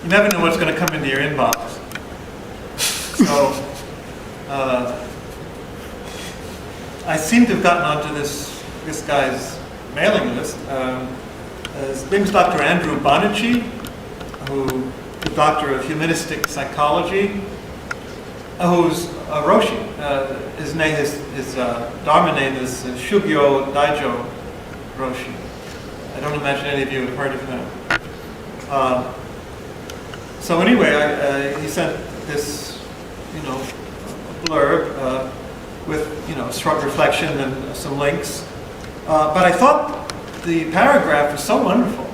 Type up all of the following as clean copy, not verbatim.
never know what's going to come into your inbox. So, I seem to have gotten onto this guy's mailing list. His name is Dr. Andrew Bonici, who is a doctor of humanistic psychology, who's a Roshi. His Dharma name is Shugyo Daijo Roshi. I don't imagine any of you have heard of him. So anyway, he sent this, blurb with, a short reflection and some links. But I thought the paragraph was so wonderful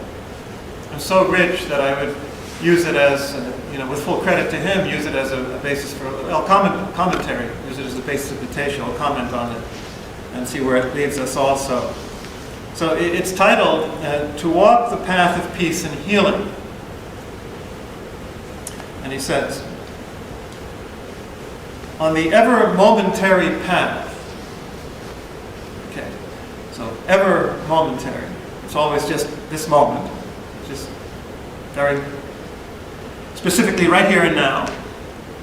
and so rich that I would use it as, with full credit to him, use it as a basis for commentary, use it as a basis of teisho. I'll comment on it and see where it leads us also. So it's titled, To Walk the Path of Peace and Healing. And he says, on the ever momentary path. Okay, so ever momentary. It's always just this moment, just very specifically right here and now.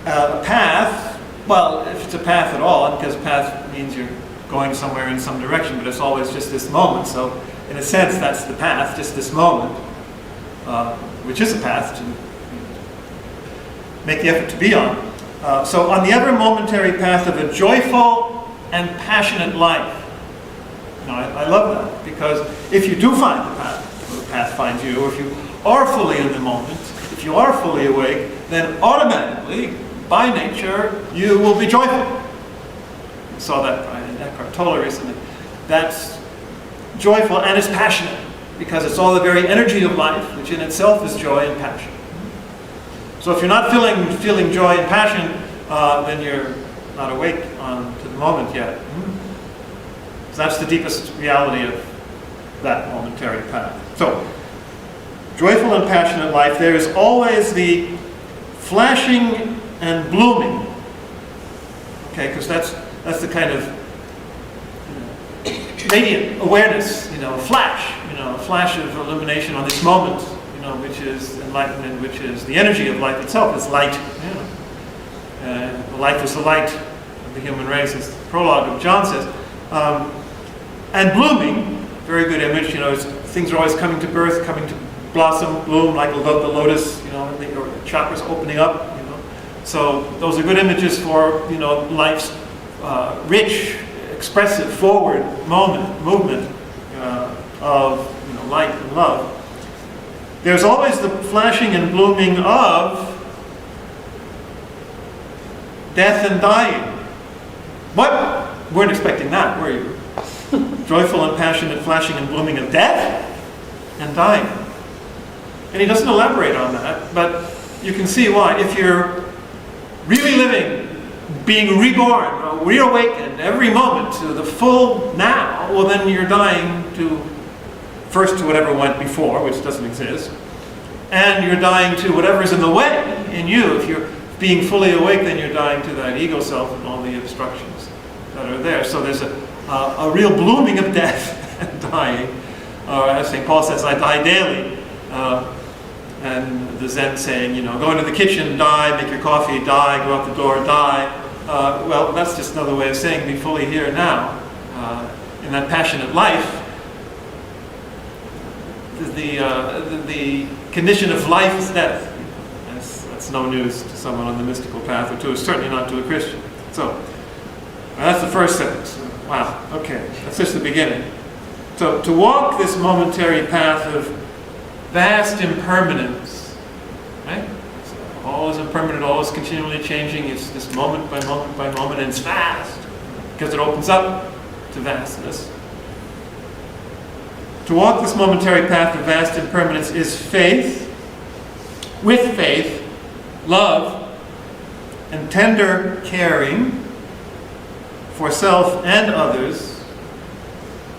Path, well, if it's a path at all, because path means you're going somewhere in some direction, but it's always just this moment. So in a sense, that's the path, just this moment, which is a path to make the effort to be on. So on the ever momentary path of a joyful and passionate life. I love that, because if you do find the path finds you, or if you are fully in the moment, if you are fully awake, then automatically, by nature, you will be joyful. I saw that in Eckhart Tolle recently. That's joyful and it's passionate, because it's all the very energy of life, which in itself is joy and passion. So if you're not feeling joy and passion, then you're not awake to the moment yet. So that's the deepest reality of that momentary path. So, joyful and passionate life, there is always the flashing and blooming. Okay, because that's the kind of radiant awareness, a flash of illumination on this moment, which is enlightenment, which is the energy of life itself, is light. Life is the light of the human race, as the prologue of John says. And blooming, very good image, things are always coming to birth, coming to blossom, bloom, like the lotus, or chakras opening up, So those are good images for, life's rich, expressive, forward movement of, light and love. There's always the flashing and blooming of death and dying. What? Weren't expecting that, were you? Joyful and passionate flashing and blooming of death and dying. And he doesn't elaborate on that, but you can see why. If you're really living, being reborn, reawakened every moment to the full now, well then you're dying first to whatever went before, which doesn't exist, and you're dying to whatever's in the way in you. If you're being fully awake, then you're dying to that ego self and all the obstructions that are there. So there's a real blooming of death and dying. As St. Paul says, I die daily. And the Zen saying, go into the kitchen, die, make your coffee, die, go out the door, die. Well, that's just another way of saying be fully here now. In that passionate life, the condition of life is death. That's no news to someone on the mystical path, or certainly not to a Christian. So, that's the first sentence. Wow, okay, that's just the beginning. So, to walk this momentary path of vast impermanence, right? So all is impermanent, all is continually changing. It's this moment by moment by moment, and it's vast, because it opens up to vastness. To walk this momentary path of vast impermanence is faith, with faith, love, and tender caring for self and others.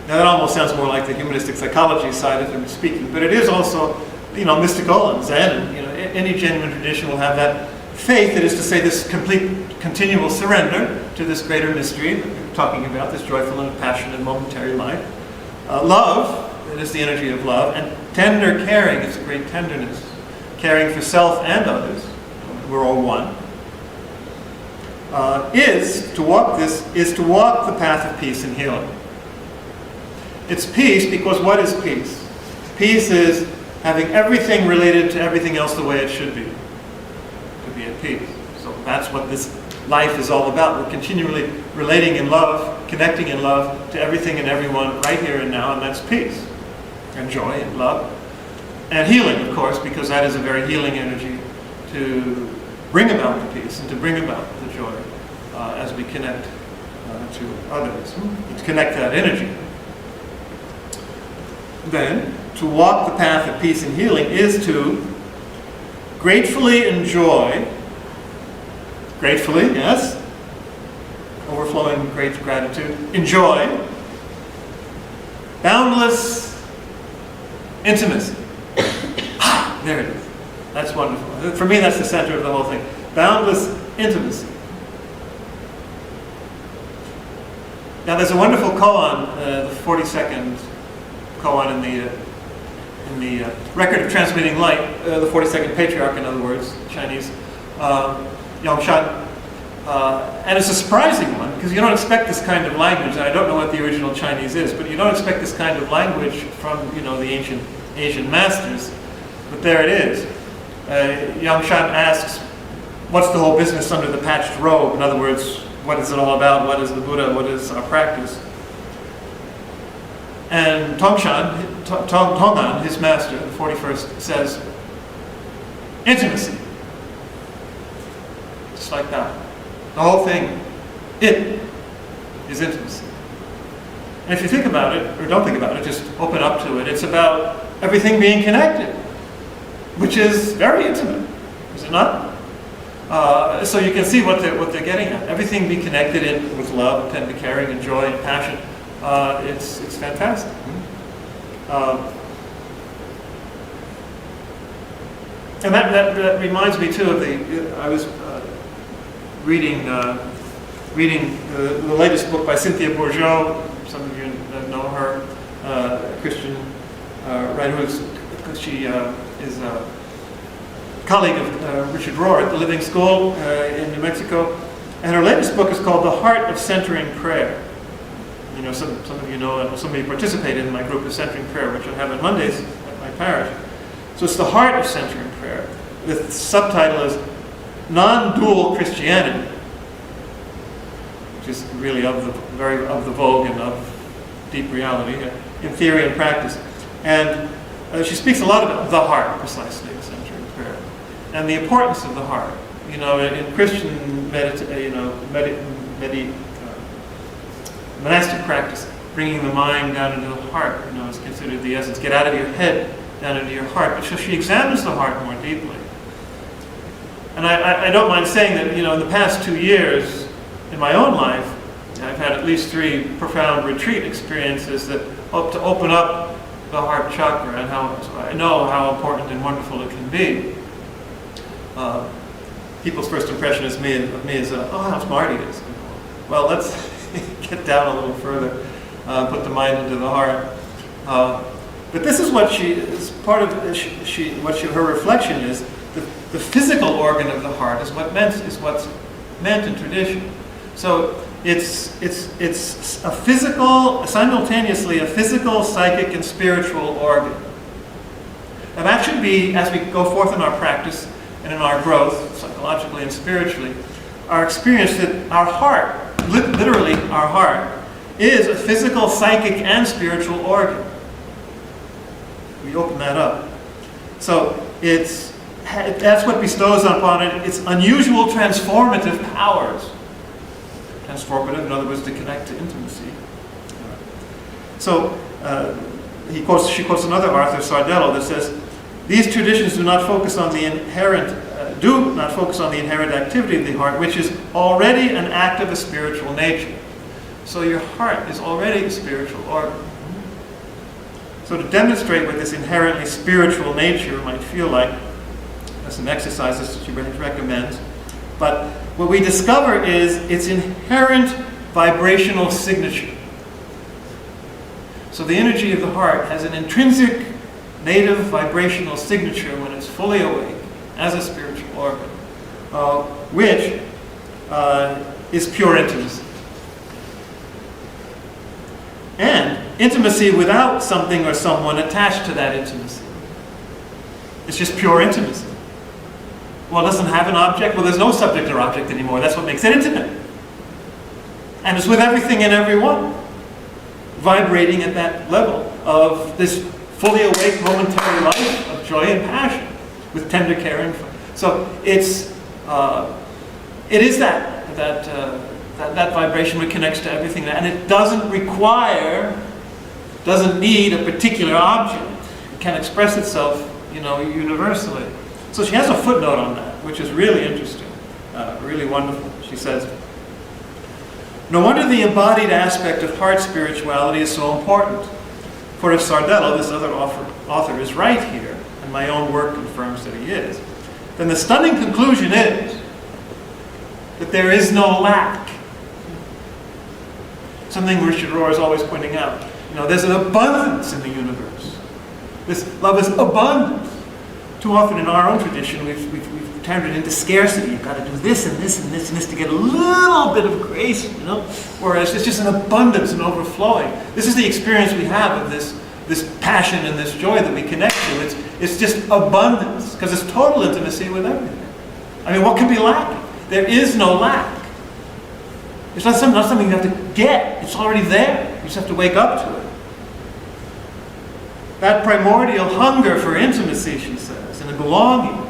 Now that almost sounds more like the humanistic psychology side of it speaking, but it is also, mystical and Zen, and any genuine tradition will have that faith, that is to say, this complete, continual surrender to this greater mystery that we're talking about, this joyful and passionate momentary life. Love, it is the energy of love, and tender caring is a great tenderness. caring for self and others, we're all one, is to walk the path of peace and healing. It's peace because what is peace? Peace is having everything related to everything else the way it should be, to be at peace. So that's what this life is all about. We're continually relating in love, connecting in love to everything and everyone right here and now, and that's peace and joy and love. And healing, of course, because that is a very healing energy to bring about the peace and to bring about the joy as we connect to others, to connect that energy. Then, to walk the path of peace and healing is to gratefully enjoy, gratefully, yes, overflowing great gratitude, enjoy boundless intimacy. There it is. That's wonderful. For me, that's the center of the whole thing. Boundless intimacy. Now, there's a wonderful koan, the 42nd koan in the Record of Transmitting Light, the 42nd Patriarch, in other words, Chinese, Yongshan. And it's a surprising one, because you don't expect this kind of language. I don't know what the original Chinese is, but you don't expect this kind of language from, the ancient Asian masters. But there it is. Yongshan asks, what's the whole business under the patched robe? In other words, what is it all about? What is the Buddha? What is our practice? And Tongnan, his master, the 41st, says, intimacy. Just like that. The whole thing, it is intimacy. And if you think about it, or don't think about it, just open up to it, it's about everything being connected, which is very intimate, is it not? So you can see what they're getting at. Everything be connected in with love, tender caring, and joy and passion. It's fantastic. And that reminds me too of I was reading the latest book by Cynthia Bourgeault. Some of you know her, Christian writer. She is a colleague of Richard Rohr at the Living School in New Mexico. And her latest book is called The Heart of Centering Prayer. Some of you know, some of you participated in my group of Centering Prayer, which I have on Mondays at my parish. So it's The Heart of Centering Prayer. The subtitle is Non-Dual Christianity, which is really very of the vogue and of deep reality in theory and practice. And she speaks a lot about the heart, precisely, of centering prayer, and the importance of the heart. In Christian monastic practice, bringing the mind down into the heart, is considered the essence. Get out of your head, down into your heart. But so she examines the heart more deeply. And I don't mind saying that, in the past 2 years in my own life, I've had at least 3 profound retreat experiences that hope to open up the heart chakra, and so I know how important and wonderful it can be. People's first impression of me is, how smart he is. Well, let's get down a little further, put the mind into the heart. But this is what her reflection is. The physical organ of the heart is what's meant in tradition. So it's a physical, simultaneously a physical, psychic, and spiritual organ. And that should be, as we go forth in our practice and in our growth, psychologically and spiritually, our experience that our heart, literally our heart, is a physical, psychic, and spiritual organ. We open that up. So that's what bestows upon it its unusual transformative powers. Transformative, in other words, to connect to intimacy. So she quotes another Arthur Sardello that says, "These traditions do not focus on the inherent activity of the heart, which is already an act of a spiritual nature." So your heart is already a spiritual organ. So to demonstrate what this inherently spiritual nature might feel like, that's an exercise that she recommends. But what we discover is its inherent vibrational signature. So the energy of the heart has an intrinsic native vibrational signature when it's fully awake. as a spiritual organ, which is pure intimacy. And intimacy without something or someone attached to that intimacy. It's just pure intimacy. Well, it doesn't have an object. Well, there's no subject or object anymore. That's what makes it intimate. And it's with everything and everyone, vibrating at that level of this fully awake momentary life of joy and passion with tender care and fun. So it is that vibration which connects to everything, and it doesn't need a particular object. It can express itself, universally. So she has a footnote on that, which is really interesting, really wonderful. She says, "No wonder the embodied aspect of heart spirituality is so important. For if Sardello, this other author, is right here, and my own work confirms that he is, then the stunning conclusion is that there is no lack." Something Richard Rohr is always pointing out. There's an abundance in the universe. This love is abundant. Too often in our own tradition, we've turned it into scarcity. You've got to do this and this and this and this to get a little bit of grace, Whereas it's just an abundance and overflowing. This is the experience we have of this passion and this joy that we connect to. It's just abundance, because it's total intimacy with everything. I mean, what can be lacking? There is no lack. It's not something you have to get. It's already there. You just have to wake up to it. That primordial hunger for intimacy, she says, and a belonging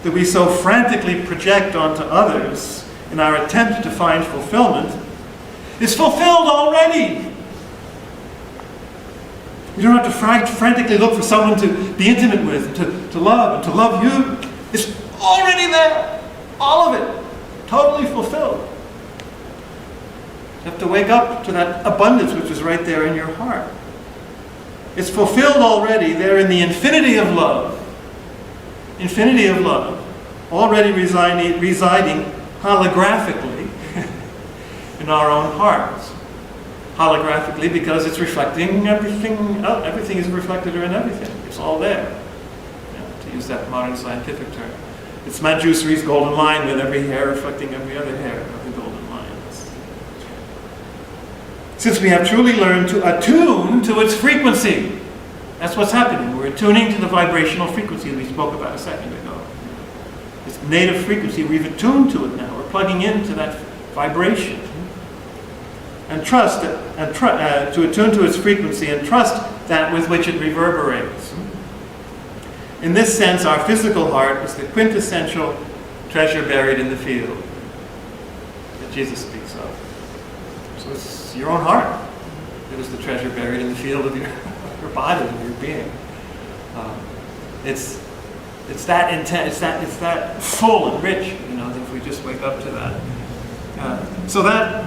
that we so frantically project onto others in our attempt to find fulfillment is fulfilled already. You don't have to frantically look for someone to be intimate with, to love, and to love you. It's already there. All of it. Totally fulfilled. You have to wake up to that abundance which is right there in your heart. It's fulfilled already there in the infinity of love. Infinity of love. Already residing holographically in our own hearts. Holographically because it's reflecting everything. Everything is reflected in everything. It's all there. To use that modern scientific term. It's Manjusri's golden line, with every hair reflecting every other hair of the golden line. Since we have truly learned to attune to its frequency. That's what's happening. We're attuning to the vibrational frequency that we spoke about a second ago. This native frequency, we've attuned to it now. We're plugging into that vibration. And trust it, to attune to its frequency and trust that with which it reverberates. In this sense, our physical heart is the quintessential treasure buried in the field that Jesus speaks of. So it's your own heart that is the treasure buried in the field of your body, of your being. It's that intense. It's that full and rich. That if we just wake up to that. So that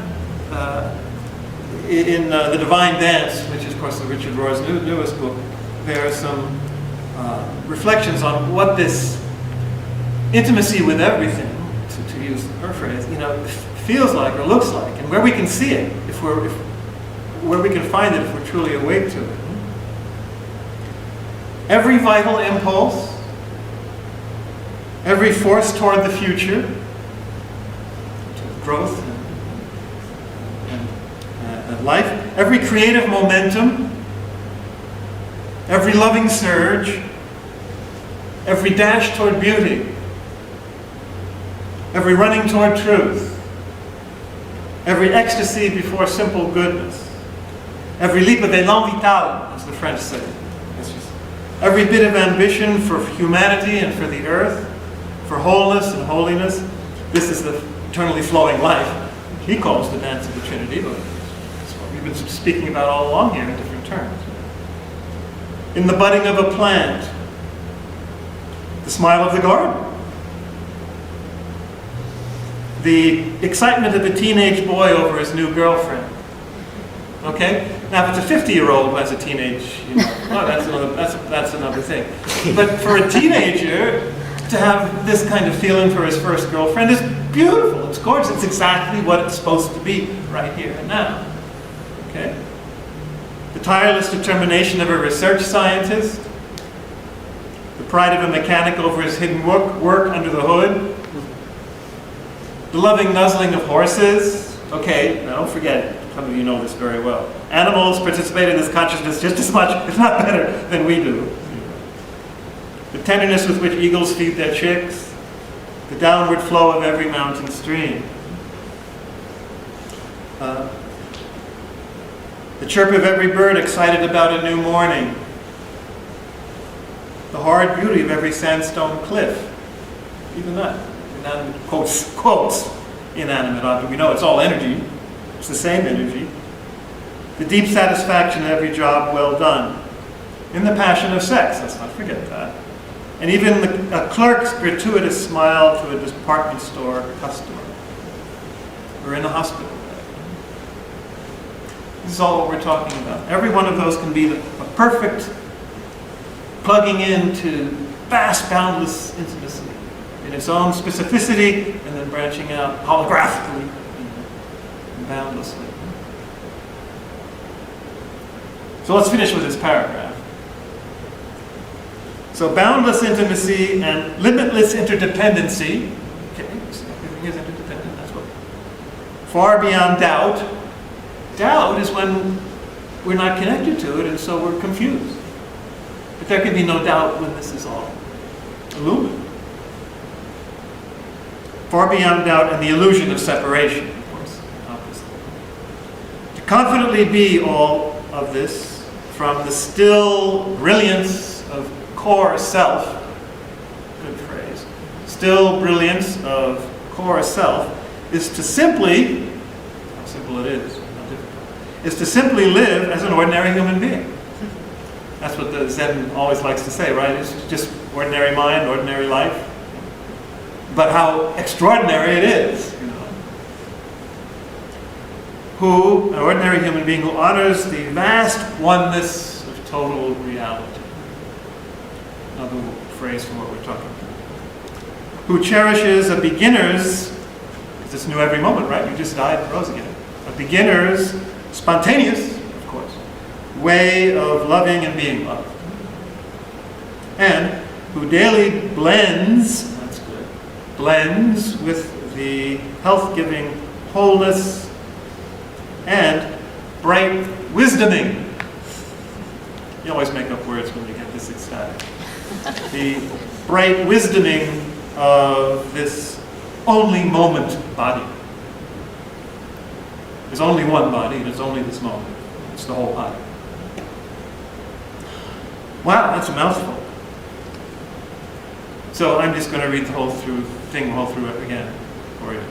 in the Divine Dance, which is of course Richard Rohr's newest book, there are some reflections on what this intimacy with everything, to use her phrase, feels like or looks like, and where we can see it, where we can find it if we're truly awake to it. Every vital impulse, every force toward the future, to growth and life, every creative momentum, every loving surge, every dash toward beauty, every running toward truth, every ecstasy before simple goodness, every leap of élan vital, as the French say, every bit of ambition for humanity and for the earth, for wholeness and holiness. This is the eternally flowing life he calls the dance of the Trinity, but it's what we've been speaking about all along here in different terms. In the budding of a plant, the smile of the garden, the excitement of a teenage boy over his new girlfriend. Okay? Now, if it's a 50-year-old who has a teenage, that's another thing. But for a teenager to have this kind of feeling for his first girlfriend is beautiful. It's gorgeous. It's exactly what it's supposed to be right here and now. Okay? The tireless determination of a research scientist, The pride of a mechanic over his hidden work under the hood. The loving nuzzling of horses. Okay, now don't forget, some of you know this very well. Animals participate in this consciousness just as much, if not better, than we do. The tenderness with which eagles feed their chicks. The downward flow of every mountain stream. The chirp of every bird excited about a new morning. The hard beauty of every sandstone cliff. Even that. Inanimate quotes inanimate object. We know it's all energy. It's the same energy. The deep satisfaction of every job well done. In the passion of sex, let's not forget that. And even a clerk's gratuitous smile to a department store customer. Or in a hospital bed. This is all what we're talking about. Every one of those can be a perfect plugging into vast, boundless intimacy in its own specificity and then branching out holographically and boundlessly. So let's finish with this paragraph. So boundless intimacy and limitless interdependency. Okay, everything is interdependent, that's what. Far beyond doubt. Doubt is when we're not connected to it and so we're confused. But there can be no doubt when this is all illumined. Far beyond doubt and the illusion of separation, of course, obviously. To confidently be all of this from the still brilliance of core self, good phrase, still brilliance of core self, is to simply, how simple it is, not difficult, is to simply live as an ordinary human being. That's what the Zen always likes to say, right? It's just ordinary mind, ordinary life. But how extraordinary it is, you know. An ordinary human being who honors the vast oneness of total reality. Another phrase for what we're talking about. Who cherishes a beginner's, it's new every moment, right? You just died and rose again. A beginner's, spontaneous, of course, way of loving and being loved. And who daily blends with the health-giving wholeness and bright wisdoming. You always make up words when you get this ecstatic. The bright wisdoming of this only moment body. There's only one body, and it's only this moment. It's the whole body. Wow, that's a mouthful. So I'm just going to read the whole through it again for you.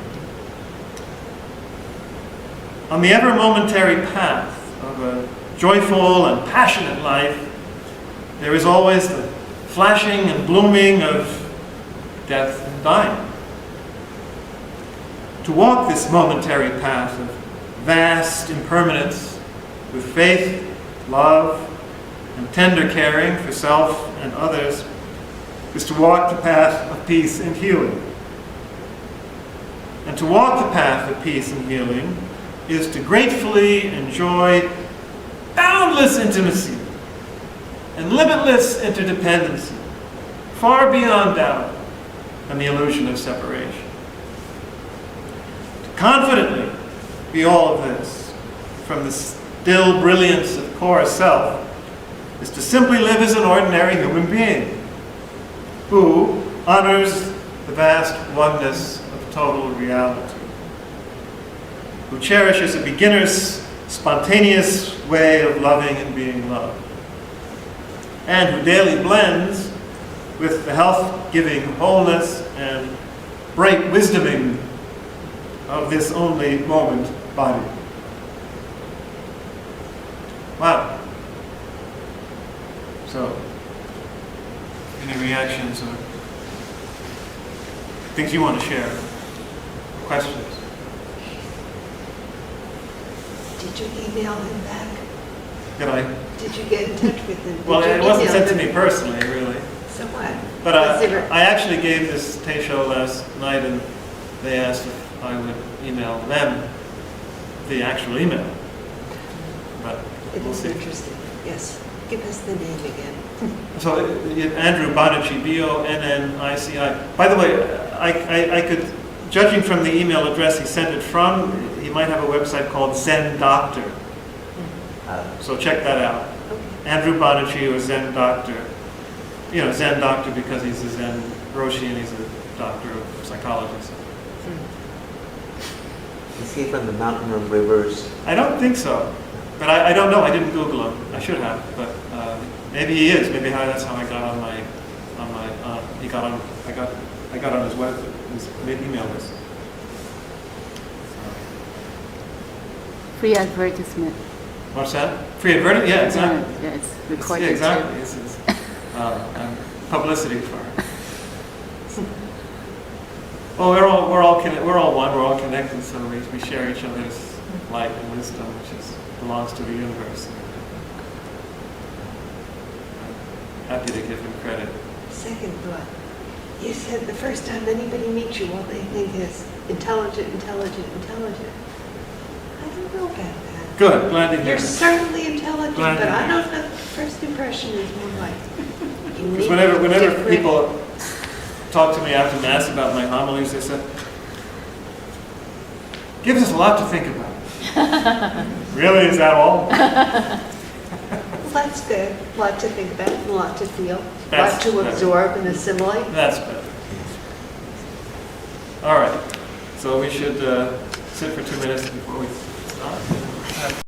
On the ever momentary path of a joyful and passionate life, there is always the flashing and blooming of death and dying. To walk this momentary path of vast impermanence with faith, love, and tender caring for self and others is to walk the path of peace and healing. And to walk the path of peace and healing is to gratefully enjoy boundless intimacy and limitless interdependency, far beyond doubt and the illusion of separation. To confidently be all of this from the still brilliance of core self is to simply live as an ordinary human being who honors the vast oneness of total reality, who cherishes a beginner's spontaneous way of loving and being loved, and who daily blends with the health-giving wholeness and bright wisdoming of this only moment body. Wow. So, any reactions or things you want to share? Questions? Did you email him back? Did I? Did you get in touch with him? Well, it wasn't sent to me personally, really. So what? But I actually gave this teisho last night, and they asked if I would email them the actual email. But it we'll is see. interesting. Yes. Give us the name again. So Andrew Bonnici, Bonnici. By the way, I could, judging from the email address he sent it from, he might have a website called Zen Doctor. So check that out. Andrew Bonnici or Zen Doctor. You know, Zen Doctor because he's a Zen Roshi and he's a doctor of psychology. So. Is he from the Mountain of Rivers? I don't think so. But I don't know. I didn't Google him. I should have. But maybe he is. Maybe that's how I got on my he got on. I got on his email list. Free advertisement. What's that? Free advertisement? Yeah, exactly. Yeah, it's recorded. Yeah, exactly. It's publicity for it. Well, we're all one. We're all connected, so we share each other's light and wisdom, which belongs to the universe. I'm happy to give him credit. Second thought. You said the first time anybody meets you, all they think is intelligent. I don't know about that. Good. Glad to hear You're it. certainly intelligent, Glad to but I hear don't know. First impression is more like. Because whenever people talk to me after Mass about my homilies, they said, gives us a lot to think about. Really? Is that all? Well, that's good. A lot to think about, a lot to feel, a lot to absorb and assimilate. That's better. All right. So we should sit for 2 minutes before we start.